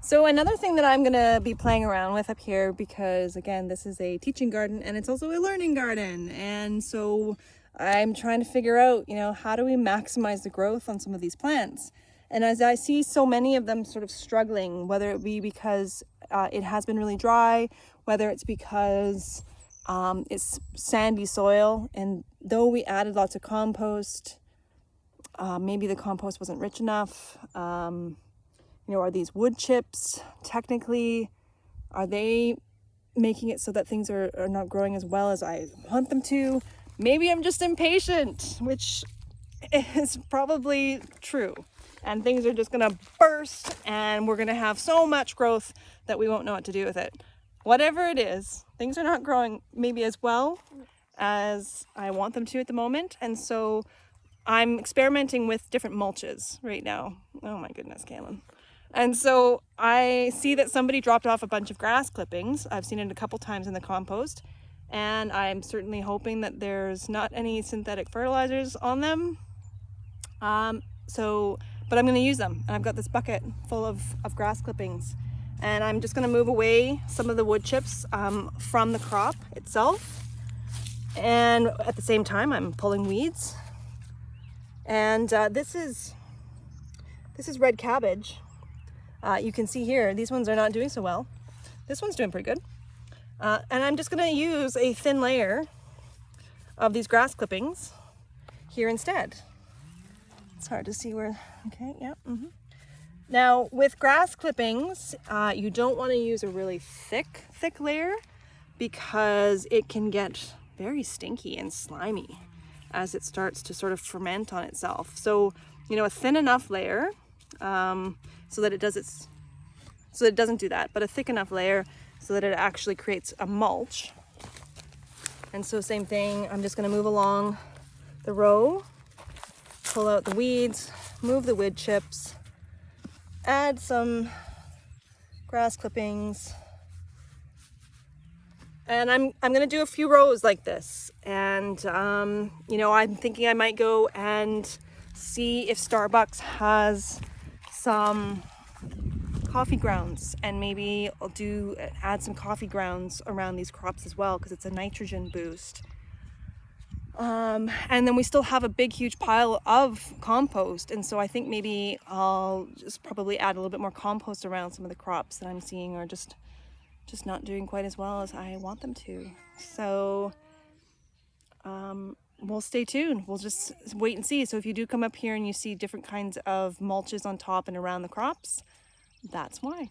So another thing that I'm gonna be playing around with up here, because again, this is a teaching garden and it's also a learning garden. And so I'm trying to figure out, how do we maximize the growth on some of these plants? And as I see so many of them sort of struggling, whether it be because it has been really dry, whether it's because it's sandy soil, and though we added lots of compost, maybe the compost wasn't rich enough. Are these wood chips technically, are they making it so that things are not growing as well as I want them to? Maybe I'm just impatient, which is probably true. And things are just gonna burst and we're gonna have so much growth that we won't know what to do with it. Whatever it is, things are not growing maybe as well as I want them to at the moment. And so I'm experimenting with different mulches right now. Oh my goodness, Kaylin. And so I see that somebody dropped off a bunch of grass clippings. I've seen it a couple times in the compost, and I'm certainly hoping that there's not any synthetic fertilizers on them. But I'm going to use them. And I've got this bucket full of grass clippings, and I'm just going to move away some of the wood chips from the crop itself. And at the same time, I'm pulling weeds. And this is red cabbage. You can see here, these ones are not doing so well. This one's doing pretty good. And I'm just gonna use a thin layer of these grass clippings here instead. It's hard to see where, okay, yeah. Now with grass clippings, you don't wanna use a really thick layer because it can get very stinky and slimy as it starts to sort of ferment on itself. So, a thin enough layer, so that it doesn't do that, but a thick enough layer so that it actually creates a mulch. And so same thing, I'm just gonna move along the row, pull out the weeds, move the wood chips, add some grass clippings, and I'm gonna do a few rows like this. And I'm thinking I might go and see if Starbucks has some coffee grounds, and maybe I'll add some coffee grounds around these crops as well, because it's a nitrogen boost. And then we still have a big huge pile of compost, and so I think maybe I'll just probably add a little bit more compost around some of the crops that I'm seeing are just not doing quite as well as I want them to. So we'll stay tuned. We'll just wait and see. So if you do come up here and you see different kinds of mulches on top and around the crops, that's why.